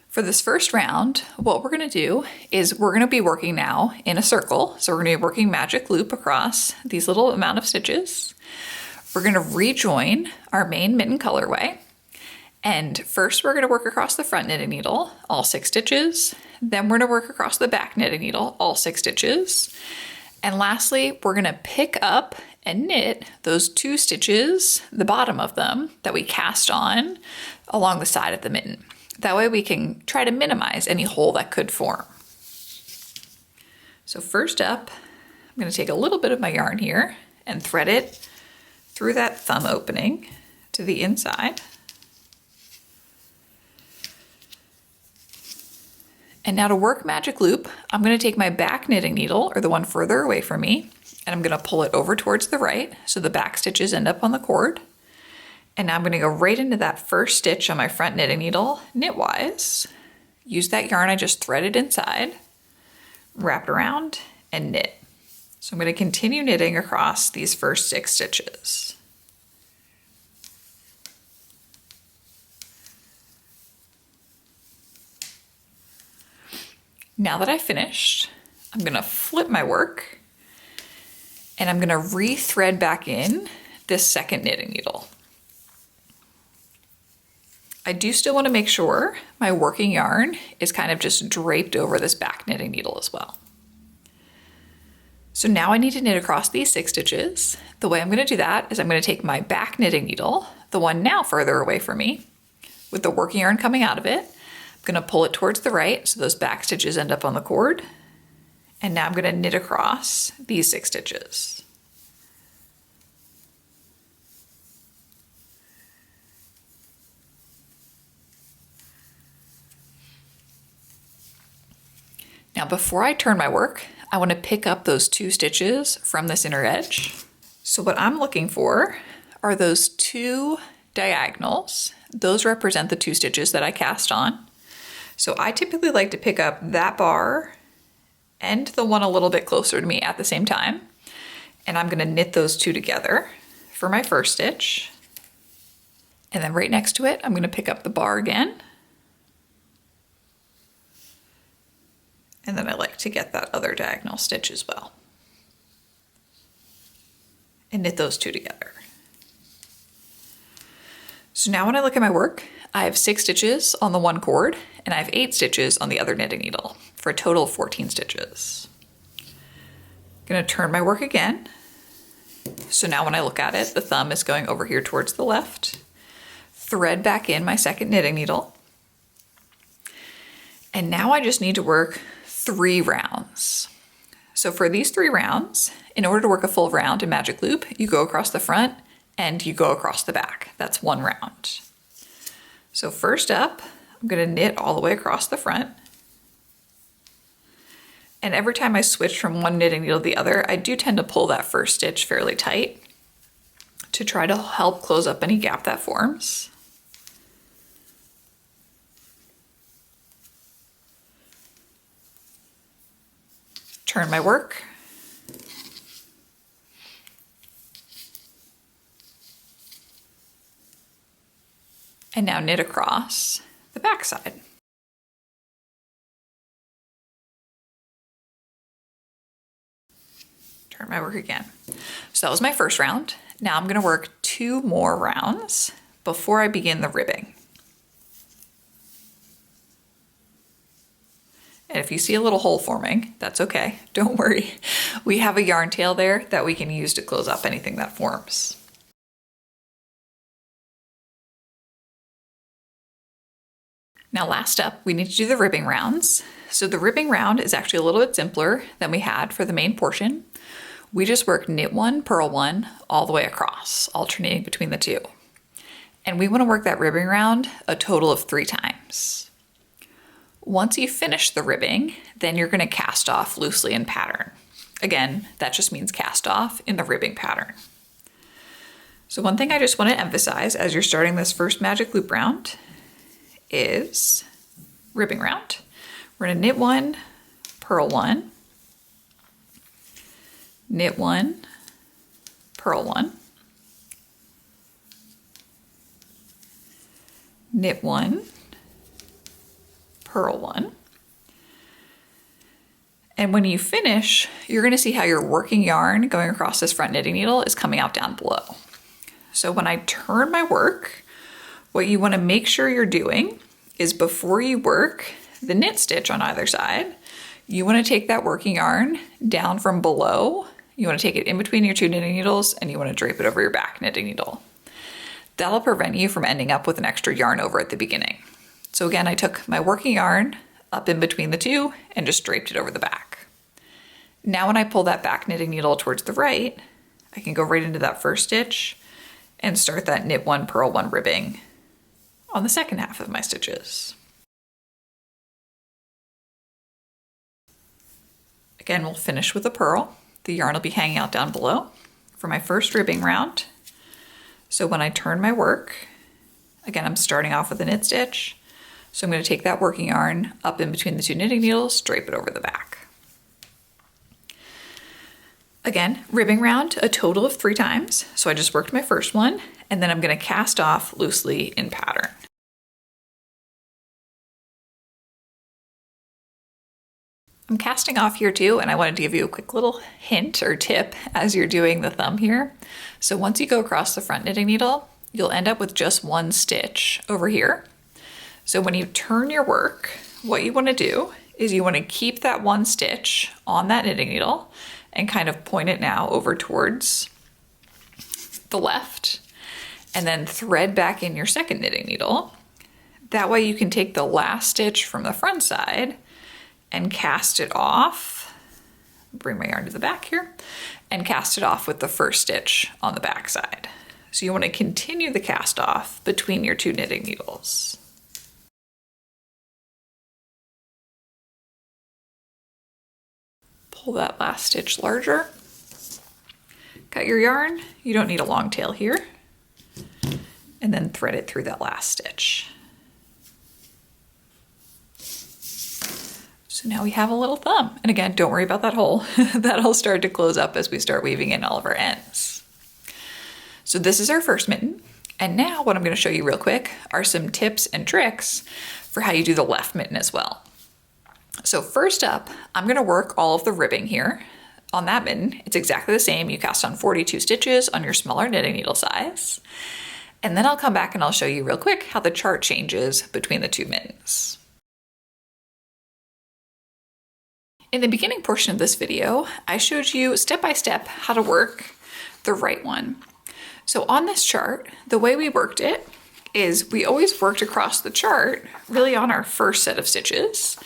For this first round, what we're going to do is we're going to be working now in a circle. So we're going to be working magic loop across these little amount of stitches. We're going to rejoin our main mitten colorway. And first we're going to work across the front knitting needle, all 6 stitches. Then we're going to work across the back knitting needle, all 6 stitches. And lastly, we're going to pick up and knit those 2 stitches, the bottom of them, that we cast on along the side of the mitten. That way we can try to minimize any hole that could form. So first up, I'm going to take a little bit of my yarn here and thread it through that thumb opening to the inside. And now to work magic loop, I'm going to take my back knitting needle, or the one further away from me, and I'm going to pull it over towards the right so the back stitches end up on the cord. And now I'm going to go right into that first stitch on my front knitting needle, knitwise. Use that yarn I just threaded inside, wrap it around, and knit. So I'm going to continue knitting across these first 6 stitches. Now that I've finished, I'm going to flip my work and I'm going to re-thread back in this second knitting needle. I do still want to make sure my working yarn is kind of just draped over this back knitting needle as well. So now I need to knit across these 6 stitches. The way I'm going to do that is I'm going to take my back knitting needle, the one now further away from me, with the working yarn coming out of it. I'm going to pull it towards the right so those back stitches end up on the cord. And now I'm going to knit across these 6 stitches. Now before I turn my work, I want to pick up those 2 stitches from this inner edge. So what I'm looking for are those 2 diagonals. Those represent the 2 stitches that I cast on. So I typically like to pick up that bar and the one a little bit closer to me at the same time. And I'm going to knit those 2 together for my first stitch. And then right next to it, I'm going to pick up the bar again. And then I like to get that other diagonal stitch as well. And knit those 2 together. So now when I look at my work, I have 6 stitches on the one cord and I have 8 stitches on the other knitting needle for a total of 14 stitches. I'm going to turn my work again. I'm So now when I look at it, the thumb is going over here towards the left. Thread back in my second knitting needle. And now I just need to work 3 rounds. So for these 3 rounds, in order to work a full round in magic loop, you go across the front and you go across the back. That's 1 round. So first up, I'm going to knit all the way across the front. And every time I switch from one knitting needle to the other, I do tend to pull that first stitch fairly tight to try to help close up any gap that forms. Turn my work. And now knit across the back side. Turn my work again. So that was my first round. Now I'm going to work 2 more rounds before I begin the ribbing. And if you see a little hole forming, that's okay. Don't worry. We have a yarn tail there that we can use to close up anything that forms. Now last up, we need to do the ribbing rounds. So the ribbing round is actually a little bit simpler than we had for the main portion. We just work knit 1, purl 1 all the way across, alternating between the 2. And we want to work that ribbing round a total of 3 times. Once you finish the ribbing, then you're going to cast off loosely in pattern. Again, that just means cast off in the ribbing pattern. So one thing I just want to emphasize as you're starting this first magic loop round is ribbing round. We're going to knit 1, purl 1, knit 1, purl 1, knit 1, purl 1. And when you finish, you're going to see how your working yarn going across this front knitting needle is coming out down below. So when I turn my work, what you want to make sure you're doing is before you work the knit stitch on either side, you want to take that working yarn down from below. You want to take it in between your 2 knitting needles and you want to drape it over your back knitting needle. That'll prevent you from ending up with an extra yarn over at the beginning. So again, I took my working yarn up in between the 2 and just draped it over the back. Now when I pull that back knitting needle towards the right, I can go right into that first stitch and start that knit 1, purl 1 ribbing on the second half of my stitches. Again, we'll finish with a purl. The yarn will be hanging out down below for my first ribbing round. So when I turn my work, again, I'm starting off with a knit stitch. So I'm going to take that working yarn up in between the 2 knitting needles, drape it over the back. Again, ribbing round a total of 3 times. So I just worked my first one, and then I'm going to cast off loosely in pattern. I'm casting off here too, and I wanted to give you a quick little hint or tip as you're doing the thumb here. So once you go across the front knitting needle, you'll end up with just 1 stitch over here. So when you turn your work, what you want to do is you want to keep that 1 stitch on that knitting needle and kind of point it now over towards the left, and then thread back in your second knitting needle. That way you can take the last stitch from the front side and cast it off. Bring my yarn to the back here and cast it off with the first stitch on the back side. So you want to continue the cast off between your 2 knitting needles. Pull that last stitch larger. Cut your yarn. You don't need a long tail here. And then thread it through that last stitch. So now we have a little thumb. And again, don't worry about that hole. That'll start to close up as we start weaving in all of our ends. So this is our first mitten. And now what I'm going to show you real quick are some tips and tricks for how you do the left mitten as well. So first up, I'm going to work all of the ribbing here. On that mitten, it's exactly the same. You cast on 42 stitches on your smaller knitting needle size. And then I'll come back and I'll show you real quick how the chart changes between the 2 mittens. In the beginning portion of this video, I showed you step by step how to work the right one. So on this chart, the way we worked it is we always worked across the chart really on our first set of stitches.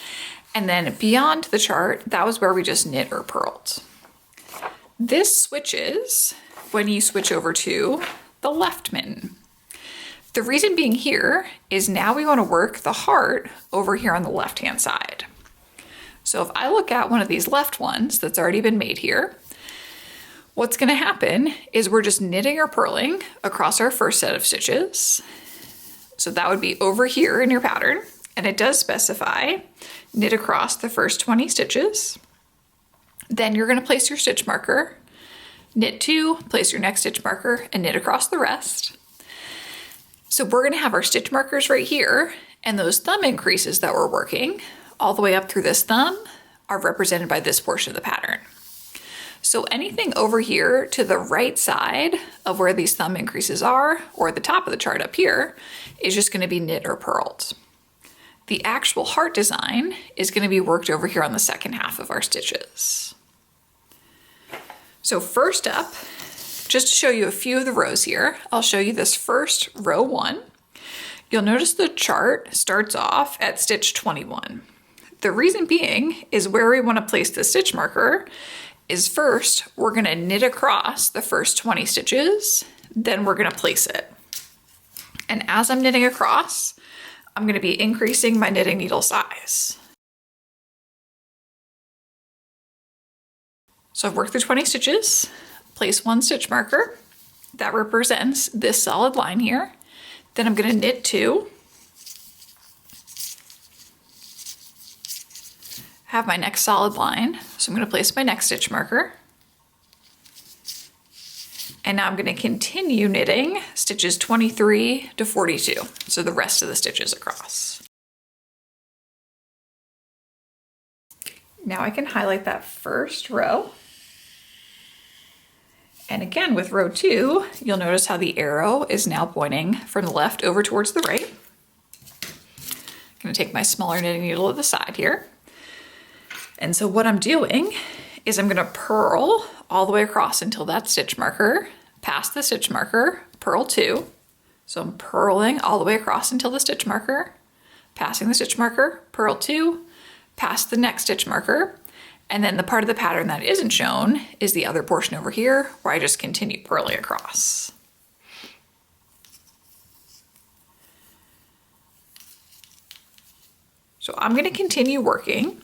And then beyond the chart, that was where we just knit or purled. This switches when you switch over to the left mitten. The reason being here is now we want to work the heart over here on the left-hand side. So if I look at one of these left ones that's already been made here, what's going to happen is we're just knitting or purling across our first set of stitches. So that would be over here in your pattern, and it does specify knit across the first 20 stitches. Then you're going to place your stitch marker, knit 2, place your next stitch marker, and knit across the rest. So we're going to have our stitch markers right here, and those thumb increases that we're working all the way up through this thumb are represented by this portion of the pattern. So anything over here to the right side of where these thumb increases are, or at the top of the chart up here, is just going to be knit or purled. The actual heart design is going to be worked over here on the second half of our stitches. So first up, just to show you a few of the rows here, I'll show you this first row 1. You'll notice the chart starts off at stitch 21. The reason being is where we want to place the stitch marker is first we're going to knit across the first 20 stitches, then we're going to place it. And as I'm knitting across, I'm going to be increasing my knitting needle size. So I've worked through 20 stitches, place 1 stitch marker. That represents this solid line here. Then I'm going to knit 2. Have my next solid line. So I'm going to place my next stitch marker. And now I'm going to continue knitting stitches 23 to 42. So the rest of the stitches across. Now I can highlight that first row. And again, with row 2, you'll notice how the arrow is now pointing from the left over towards the right. I'm going to take my smaller knitting needle to the side here. And so what I'm doing is I'm going to purl all the way across until that stitch marker, past the stitch marker, purl 2. So I'm purling all the way across until the stitch marker, passing the stitch marker, purl 2, past the next stitch marker. And then the part of the pattern that isn't shown is the other portion over here where I just continue purling across. So I'm going to continue working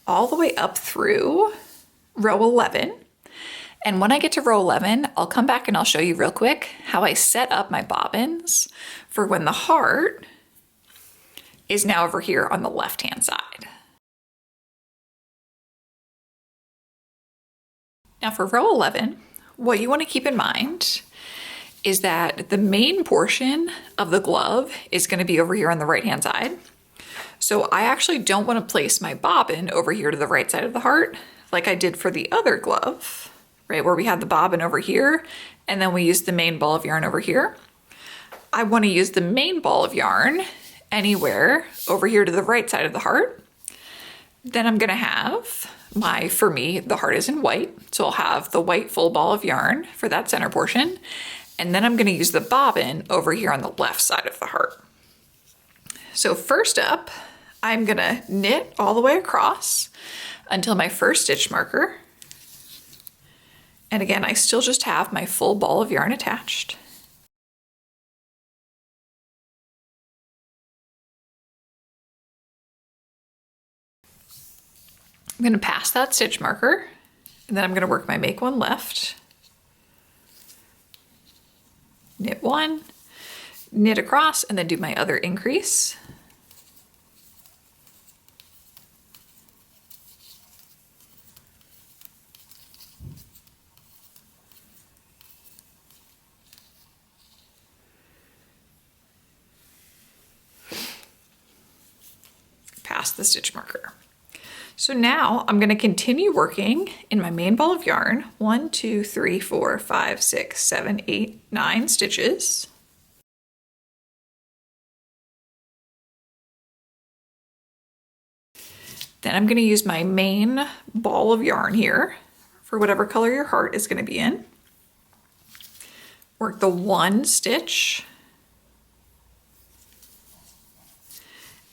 all the way up through row 11. And when I get to row 11, I'll come back and I'll show you real quick how I set up my bobbins for when the heart is now over here on the left-hand side. Now for row 11, what you want to keep in mind is that the main portion of the glove is going to be over here on the right-hand side. So I actually don't want to place my bobbin over here to the right side of the heart like I did for the other glove, right, where we had the bobbin over here and then we used the main ball of yarn over here. I want to use the main ball of yarn anywhere over here to the right side of the heart. Then I'm going to have for me, the heart is in white, so I'll have the white full ball of yarn for that center portion. And then I'm going to use the bobbin over here on the left side of the heart. So first up, I'm going to knit all the way across until my first stitch marker. And again, I still just have my full ball of yarn attached. I'm going to pass that stitch marker, and then I'm going to work my make 1 left, knit 1, knit across, and then do my other increase. Pass the stitch marker. So now I'm going to continue working in my main ball of yarn, 1, 2, 3, 4, 5, 6, 7, 8, 9 stitches. Then I'm going to use my main ball of yarn here for whatever color your heart is going to be in. work the one stitch.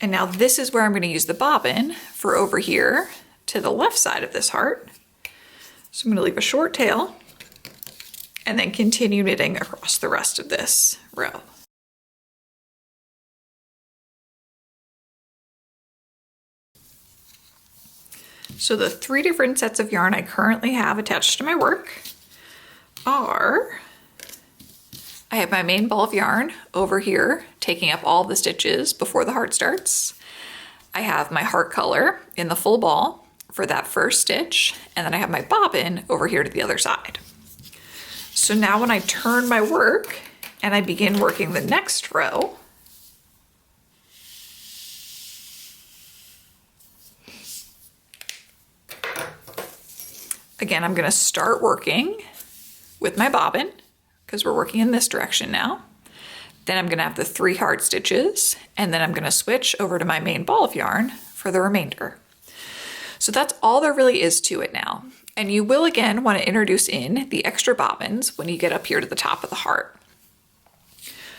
And now this is where I'm going to use the bobbin for over here to the left side of this heart. So I'm going to leave a short tail and then continue knitting across the rest of this row. So the 3 different sets of yarn I currently have attached to my work are, I have my main ball of yarn over here taking up all the stitches before the heart starts. I have my heart color in the full ball for that first stitch, and then I have my bobbin over here to the other side. So now when I turn my work and I begin working the next row, again, I'm going to start working with my bobbin because we're working in this direction now. Then I'm going to have the 3 heart stitches, and then I'm going to switch over to my main ball of yarn for the remainder. So that's all there really is to it now. And you will again want to introduce in the extra bobbins when you get up here to the top of the heart.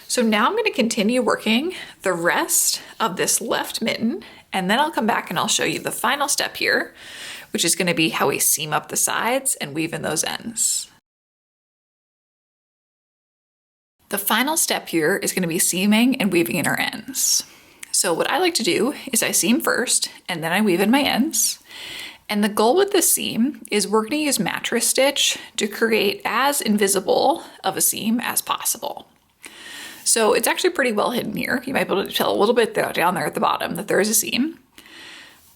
So now I'm going to continue working the rest of this left mitten, and then I'll come back and I'll show you the final step here, which is going to be how we seam up the sides and weave in those ends. The final step here is going to be seaming and weaving in our ends. So what I like to do is I seam first and then I weave in my ends. And the goal with this seam is we're going to use Mattress Stitch to create as invisible of a seam as possible. So it's actually pretty well hidden here. You might be able to tell a little bit down there at the bottom that there is a seam.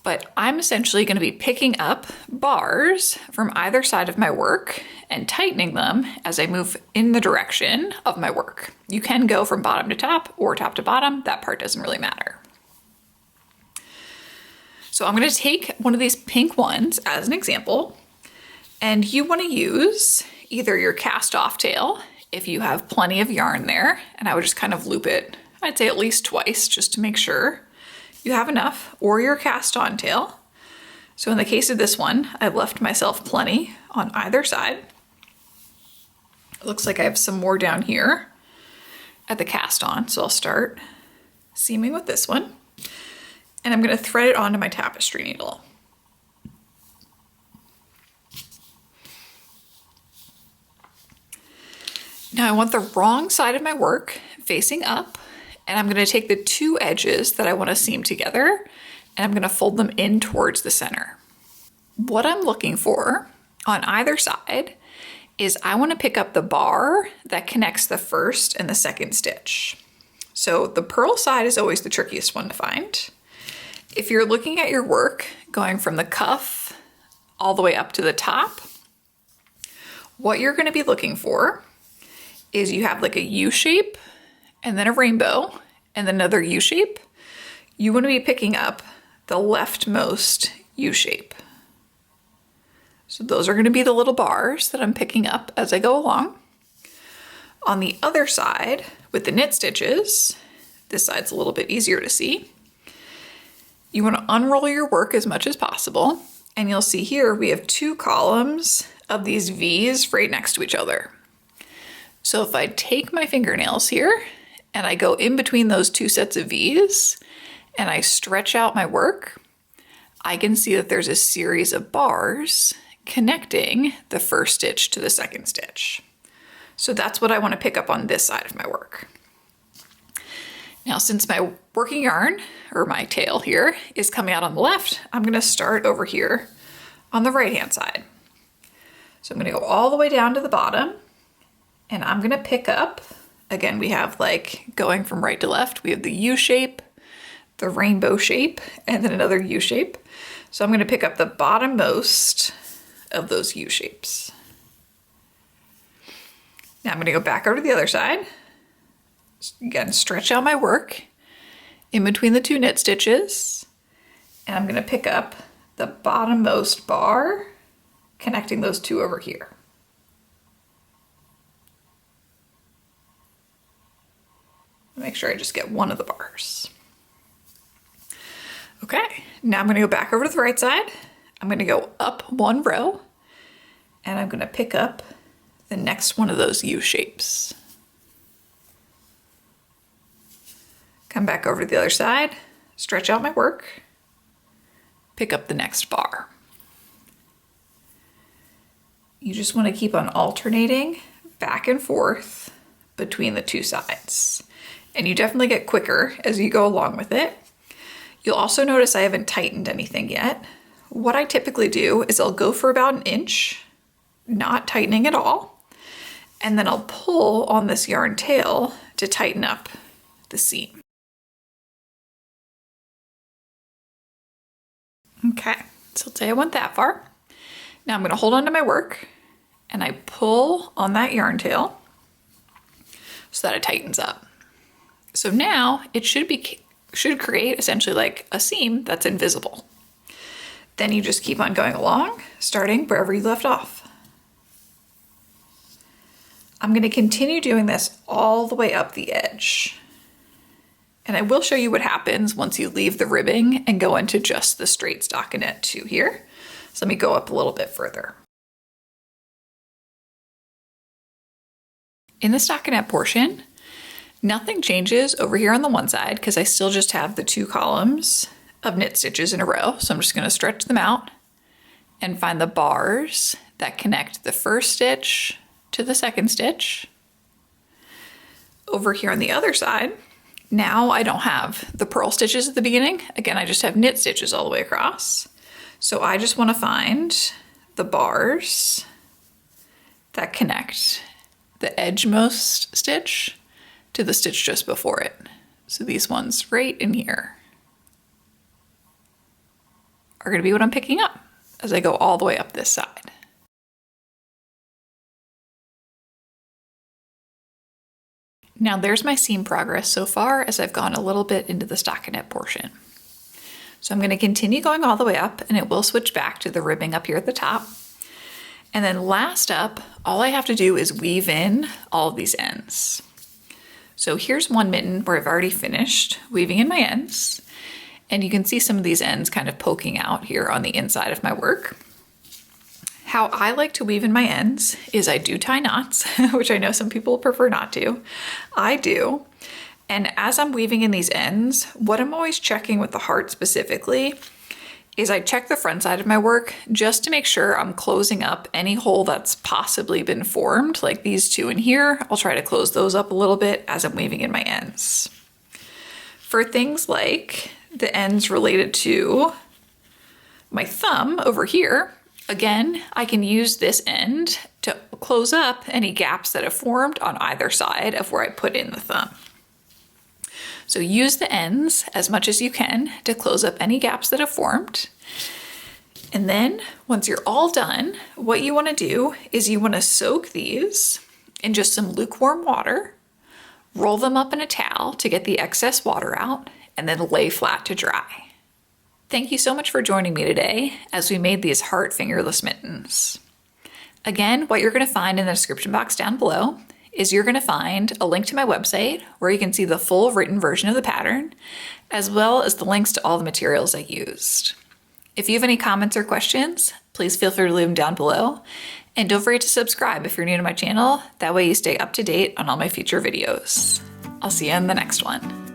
But I'm essentially going to be picking up bars from either side of my work and tightening them as I move in the direction of my work. You can go from bottom to top or top to bottom. That part doesn't really matter. So I'm going to take one of these pink ones as an example, and you want to use either your cast off tail if you have plenty of yarn there, and I would just kind of loop it, I'd say at least twice just to make sure you have enough, or your cast on tail. So in the case of this one, I've left myself plenty on either side. It looks like I have some more down here at the cast on, so I'll start seaming with this one. And I'm going to thread it onto my tapestry needle. Now I want the wrong side of my work facing up, and I'm going to take the 2 edges that I want to seam together, and I'm going to fold them in towards the center. What I'm looking for on either side is I want to pick up the bar that connects the first and the second stitch. So the purl side is always the trickiest one to find. If you're looking at your work going from the cuff all the way up to the top, what you're going to be looking for is you have like a U shape and then a rainbow and then another U shape. You want to be picking up the leftmost U shape. So those are going to be the little bars that I'm picking up as I go along. On the other side with the knit stitches, this side's a little bit easier to see. You want to unroll your work as much as possible, and you'll see here we have 2 columns of these V's right next to each other. So if I take my fingernails here and I go in between those 2 sets of V's and I stretch out my work, I can see that there's a series of bars connecting the first stitch to the second stitch. So that's what I want to pick up on this side of my work. Now, since my working yarn, or my tail here, is coming out on the left, I'm going to start over here on the right-hand side. So I'm going to go all the way down to the bottom, and I'm going to pick up, again, we have like going from right to left, we have the U shape, the rainbow shape, and then another U shape. So I'm going to pick up the bottommost of those U shapes. Now I'm going to go back over to the other side. Again, stretch out my work in between the 2 knit stitches, and I'm going to pick up the bottommost bar connecting those 2 over here. Make sure I just get one of the bars. Okay, now I'm going to go back over to the right side. I'm going to go up 1 row, and I'm going to pick up the next one of those U shapes. Come back over to the other side, stretch out my work, pick up the next bar. You just want to keep on alternating back and forth between the two sides. And you definitely get quicker as you go along with it. You'll also notice I haven't tightened anything yet. What I typically do is I'll go for about 1 inch, not tightening at all, and then I'll pull on this yarn tail to tighten up the seam. Okay, so say I went that far. Now I'm going to hold on to my work and I pull on that yarn tail so that it tightens up. So now it should create essentially like a seam that's invisible. Then you just keep on going along, starting wherever you left off. I'm going to continue doing this all the way up the edge. And I will show you what happens once you leave the ribbing and go into just the straight stockinette too here. So let me go up a little bit further. In the stockinette portion, nothing changes over here on the one side because I still just have the 2 columns of knit stitches in a row. So I'm just going to stretch them out and find the bars that connect the first stitch to the second stitch. Over here on the other side, now I don't have the purl stitches at the beginning. Again, I just have knit stitches all the way across. So I just want to find the bars that connect the edgemost stitch to the stitch just before it. So these ones right in here are going to be what I'm picking up as I go all the way up this side. Now there's my seam progress so far as I've gone a little bit into the stockinette portion. So I'm going to continue going all the way up and it will switch back to the ribbing up here at the top. And then last up, all I have to do is weave in all of these ends. So here's one mitten where I've already finished weaving in my ends. And you can see some of these ends kind of poking out here on the inside of my work. How I like to weave in my ends is I do tie knots, which I know some people prefer not to. I do. And as I'm weaving in these ends, what I'm always checking with the heart specifically is I check the front side of my work just to make sure I'm closing up any hole that's possibly been formed, like these 2 in here. I'll try to close those up a little bit as I'm weaving in my ends. For things like the ends related to my thumb over here, again, I can use this end to close up any gaps that have formed on either side of where I put in the thumb. So use the ends as much as you can to close up any gaps that have formed. And then once you're all done, what you want to do is you want to soak these in just some lukewarm water, roll them up in a towel to get the excess water out, and then lay flat to dry. Thank you so much for joining me today as we made these heart fingerless mittens. Again, what you're going to find in the description box down below is you're going to find a link to my website where you can see the full written version of the pattern, as well as the links to all the materials I used. If you have any comments or questions, please feel free to leave them down below. And don't forget to subscribe if you're new to my channel. That way you stay up to date on all my future videos. I'll see you in the next one.